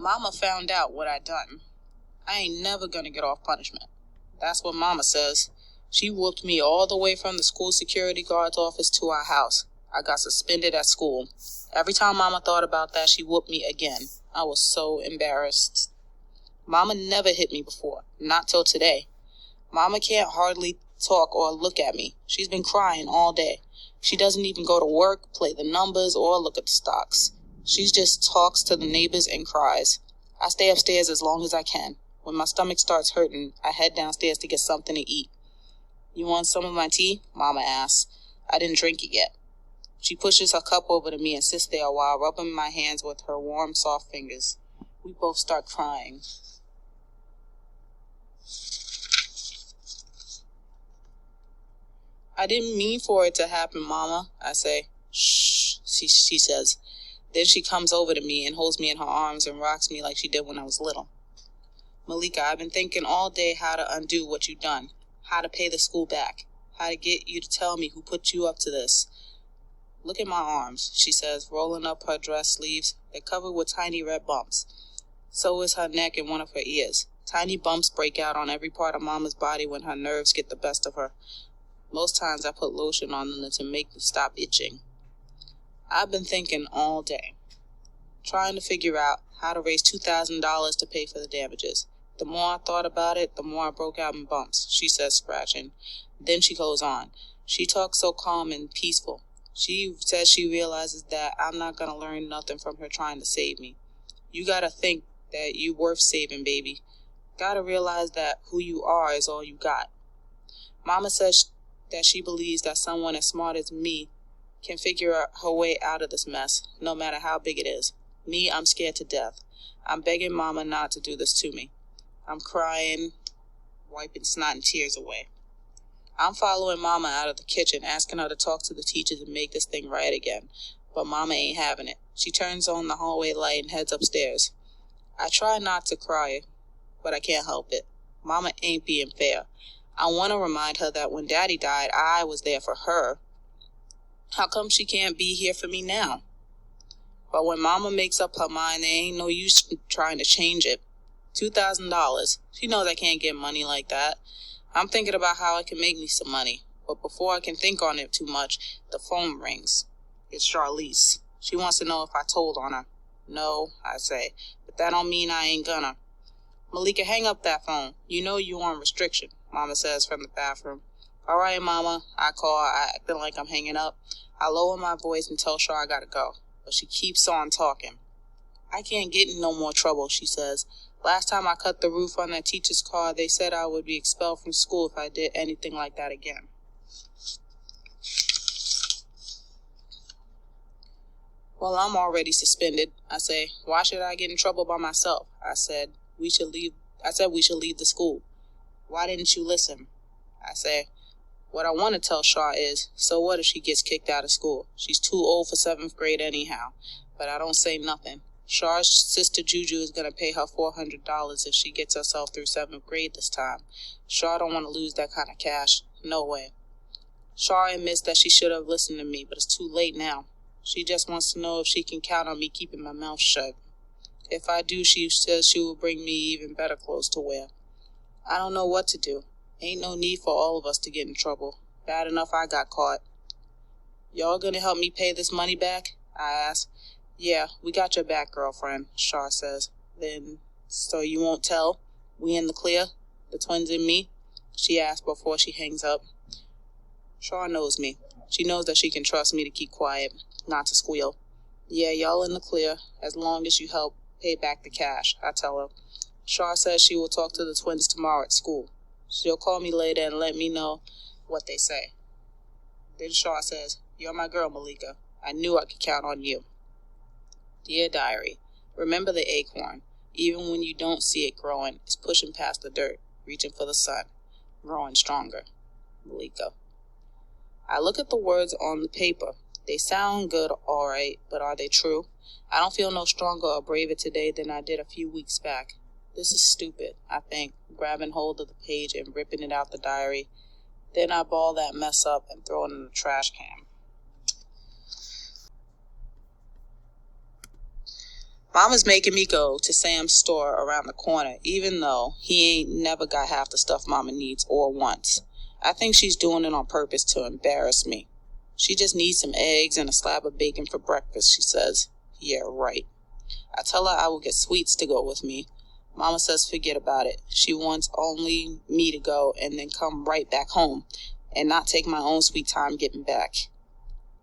Mama found out what I done. I ain't never gonna get off punishment. That's what Mama says. She whooped me all the way from the school security guard's office to our house. I got suspended at school. Every time Mama thought about that, she whooped me again. I was so embarrassed. Mama never hit me before, not till today. Mama can't hardly talk or look at me. She's been crying all day. She doesn't even go to work, play the numbers, or look at the stocks. She just talks to the neighbors and cries. I stay upstairs as long as I can. When my stomach starts hurting, I head downstairs to get something to eat. You want some of my tea? Mama asks. I didn't drink it yet. She pushes her cup over to me and sits there while rubbing my hands with her warm, soft fingers. We both start crying. I didn't mean for it to happen, Mama, I say. Shh, she says. Then she comes over to me and holds me in her arms and rocks me like she did when I was little. Malika, I've been thinking all day how to undo what you've done, how to pay the school back, how to get you to tell me who put you up to this. Look at my arms, she says, rolling up her dress sleeves. They're covered with tiny red bumps. So is her neck and one of her ears. Tiny bumps break out on every part of Mama's body when her nerves get the best of her. Most times I put lotion on them to make them stop itching. I've been thinking all day, trying to figure out how to raise $2,000 to pay for the damages. The more I thought about it, the more I broke out in bumps, she says, scratching. Then she goes on. She talks so calm and peaceful. She says she realizes that I'm not going to learn nothing from her trying to save me. You got to think that you worth saving, baby. Got to realize that who you are is all you got. Mama says that she believes that someone as smart as me can figure her way out of this mess, no matter how big it is. Me, I'm scared to death. I'm begging Mama not to do this to me. I'm crying, wiping snot and tears away. I'm following Mama out of the kitchen, asking her to talk to the teachers and make this thing right again. But Mama ain't having it. She turns on the hallway light and heads upstairs. I try not to cry, but I can't help it. Mama ain't being fair. I want to remind her that when Daddy died, I was there for her. How come she can't be here for me now? But when Mama makes up her mind, there ain't no use trying to change it. $2,000. She knows I can't get money like that. I'm thinking about how I can make me some money. But before I can think on it too much, the phone rings. It's Charlize. She wants to know if I told on her. No, I say, but that don't mean I ain't gonna. Malika, hang up that phone. You know you on restriction, Mama says from the bathroom. All right, Mama, I call, acting like I'm hanging up. I lower my voice and tell Char I gotta go, but she keeps on talking. I can't get in no more trouble, she says. Last time I cut the roof on that teacher's car, they said I would be expelled from school if I did anything like that again. Well, I'm already suspended, I say. Why should I get in trouble by myself? I said we should leave the school. Why didn't you listen? I say, what I want to tell Shaw is, so what if she gets kicked out of school? She's too old for 7th grade anyhow. But I don't say nothing. Shaw's sister Juju is going to pay her $400 if she gets herself through 7th grade this time. Shaw don't want to lose that kind of cash. No way. Shaw admits that she should have listened to me, but it's too late now. She just wants to know if she can count on me keeping my mouth shut. If I do, she says she will bring me even better clothes to wear. I don't know what to do. Ain't no need for all of us to get in trouble. Bad enough I got caught. Y'all gonna help me pay this money back? I ask. Yeah, we got your back, girlfriend, Shaw says. Then, so you won't tell? We in the clear? The twins and me? She asks before she hangs up. Shaw knows me. She knows that she can trust me to keep quiet, not to squeal. Yeah, y'all in the clear, as long as you help pay back the cash, I tell her. Shaw says she will talk to the twins tomorrow at school. She'll call me later and let me know what they say. Then Shaw says, you're my girl, Malika. I knew I could count on you. Dear Diary, remember the acorn. Even when you don't see it growing, it's pushing past the dirt, reaching for the sun, growing stronger. Malika. I look at the words on the paper. They sound good, all right, but are they true? I don't feel no stronger or braver today than I did a few weeks back. This is stupid, I think, grabbing hold of the page and ripping it out the diary. Then I ball that mess up and throw it in the trash can. Mama's making me go to Sam's store around the corner, even though he ain't never got half the stuff Mama needs or wants. I think she's doing it on purpose to embarrass me. She just needs some eggs and a slab of bacon for breakfast, she says. Yeah, right. I tell her I will get sweets to go with me. Mama says forget about it. She wants only me to go and then come right back home and not take my own sweet time getting back.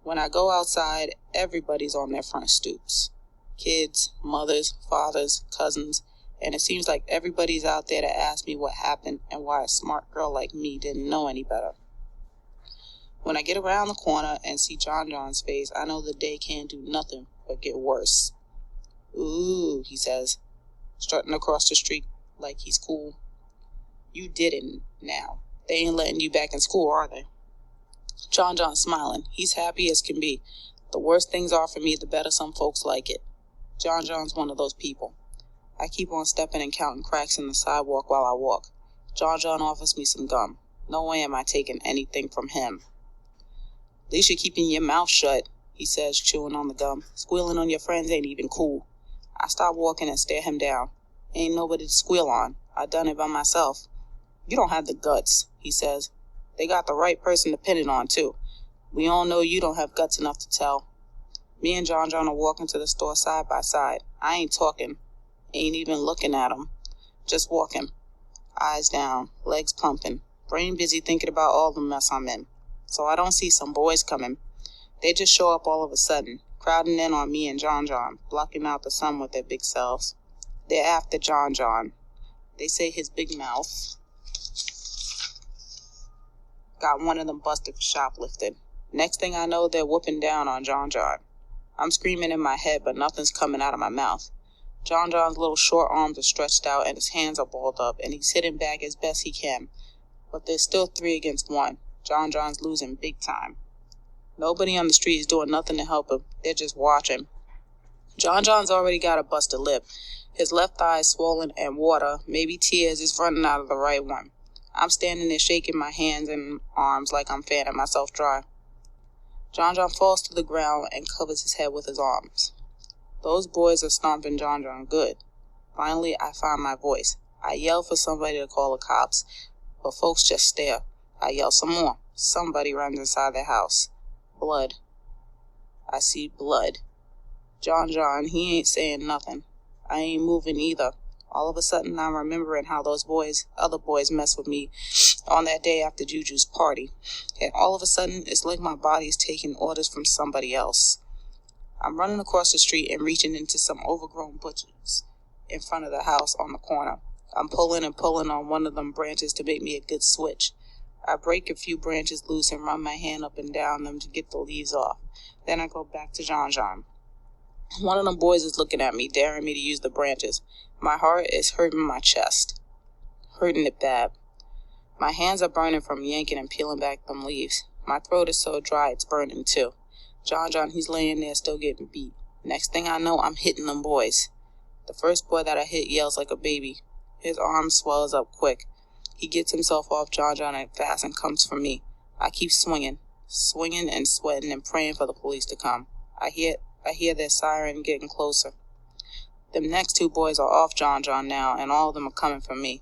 When I go outside, everybody's on their front stoops. Kids, mothers, fathers, cousins, and it seems like everybody's out there to ask me what happened and why a smart girl like me didn't know any better. When I get around the corner and see John John's face, I know the day can't do nothing but get worse. Ooh, he says, strutting across the street like he's cool. You did it now. They ain't letting you back in school, are they? John John's smiling. He's happy as can be. The worse things are for me, the better some folks like it. John John's one of those people. I keep on stepping and counting cracks in the sidewalk while I walk. John John offers me some gum. No way am I taking anything from him. At least you're keeping your mouth shut, he says, chewing on the gum. Squealing on your friends ain't even cool. I stop walking and stare him down. Ain't nobody to squeal on. I done it by myself. You don't have the guts, he says. They got the right person to pin it on, too. We all know you don't have guts enough to tell. Me and John John are walking to the store side by side. I ain't talking. Ain't even looking at him. Just walking. Eyes down, legs pumping. Brain busy thinking about all the mess I'm in. So I don't see some boys coming. They just show up all of a sudden, crowding in on me and John John, blocking out the sun with their big selves. They're after John John. They say his big mouth got one of them busted for shoplifting. Next thing I know, they're whooping down on John John. I'm screaming in my head, but nothing's coming out of my mouth. John John's little short arms are stretched out and his hands are balled up, and he's hitting back as best he can. But there's still 3 against 1. John John's losing big time. Nobody on the street is doing nothing to help him. They're just watching. John John's already got a busted lip. His left eye is swollen and water, maybe tears, is running out of the right one. I'm standing there shaking my hands and arms like I'm fanning myself dry. John John falls to the ground and covers his head with his arms. Those boys are stomping John John good. Finally, I find my voice. I yell for somebody to call the cops, but folks just stare. I yell some more. Somebody runs inside their house. Blood. I see blood. John John, he ain't saying nothing. I ain't moving either. All of a sudden, I'm remembering how those other boys messed with me on that day after Juju's party. And all of a sudden, it's like my body's taking orders from somebody else. I'm running across the street and reaching into some overgrown bushes in front of the house on the corner. I'm pulling and pulling on one of them branches to make me a good switch. I break a few branches loose and run my hand up and down them to get the leaves off. Then I go back to John John. One of them boys is looking at me, daring me to use the branches. My heart is hurting my chest. Hurting it bad. My hands are burning from yanking and peeling back them leaves. My throat is so dry it's burning too. John John, he's laying there still getting beat. Next thing I know, I'm hitting them boys. The first boy that I hit yells like a baby. His arm swells up quick. He gets himself off John John and fast and comes for me. I keep swinging and sweating and praying for the police to come. I hear their siren getting closer. Them next 2 boys are off John John now, and all of them are coming for me.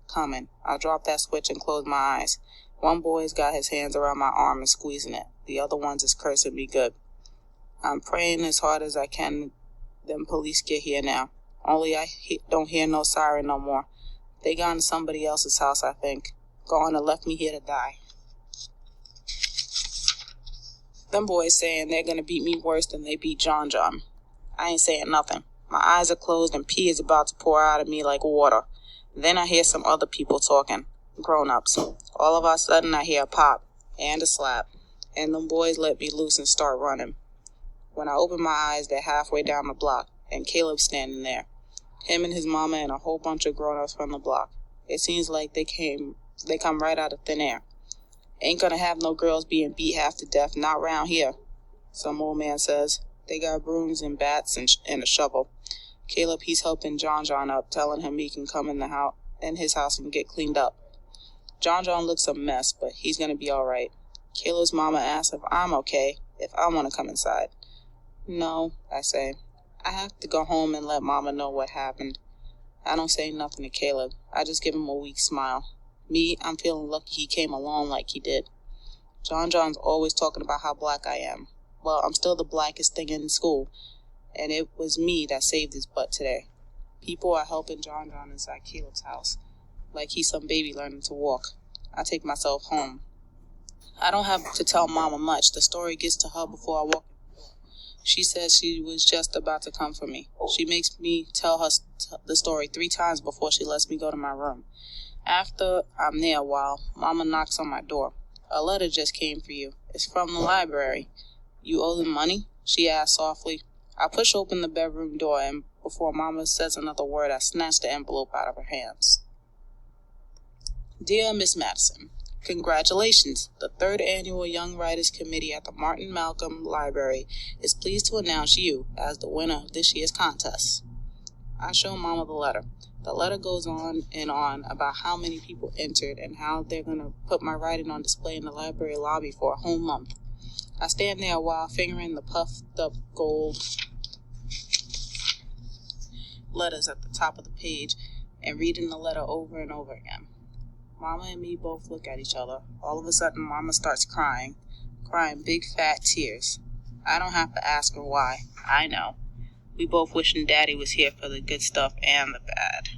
Coming. I drop that switch and close my eyes. One boy's got his hands around my arm and squeezing it. The other one's is cursing me good. I'm praying as hard as I can them police get here now. Only I don't hear no siren no more. They gone to somebody else's house, I think. Gone and left me here to die. Them boys saying they're gonna beat me worse than they beat John John. I ain't saying nothing. My eyes are closed and pee is about to pour out of me like water. Then I hear some other people talking. Grown-ups. All of a sudden I hear a pop and a slap. And them boys let me loose and start running. When I open my eyes, they're halfway down the block, and Caleb's standing there. Him and his mama and a whole bunch of grown-ups from the block. It seems like they come right out of thin air. Ain't gonna have no girls being beat half to death, not round here, some old man says. They got brooms and bats and a shovel. Caleb, he's helping John John up, telling him he can come in his house and get cleaned up. John John looks a mess, but he's gonna be all right. Caleb's mama asks if I'm okay, if I want to come inside. No, I say. I have to go home and let Mama know what happened. I don't say nothing to Caleb. I just give him a weak smile. Me, I'm feeling lucky he came along like he did. John's always talking about how black I am. Well, I'm still the blackest thing in school, and it was me that saved his butt today. People are helping John inside Caleb's house, like he's some baby learning to walk. I take myself home. I don't have to tell Mama much. The story gets to her before I walk in the door. She says she was just about to come for me. She makes me tell her the story 3 times before she lets me go to my room. After I'm there a while, Mama knocks on my door. A letter just came for you. It's from the library. You owe them money? She asked softly. I push open the bedroom door, and before Mama says another word, I snatch the envelope out of her hands. Dear Miss Madison, congratulations. The 3rd Annual Young Writers Committee at the Martin Malcolm Library is pleased to announce you as the winner of this year's contest. I show Mama the letter. The letter goes on and on about how many people entered and how they're going to put my writing on display in the library lobby for a whole month. I stand there a while fingering the puffed up gold letters at the top of the page and reading the letter over and over again. Mama and me both look at each other. All of a sudden, Mama starts crying big fat tears. I don't have to ask her why. I know. We both wishing Daddy was here for the good stuff and the bad.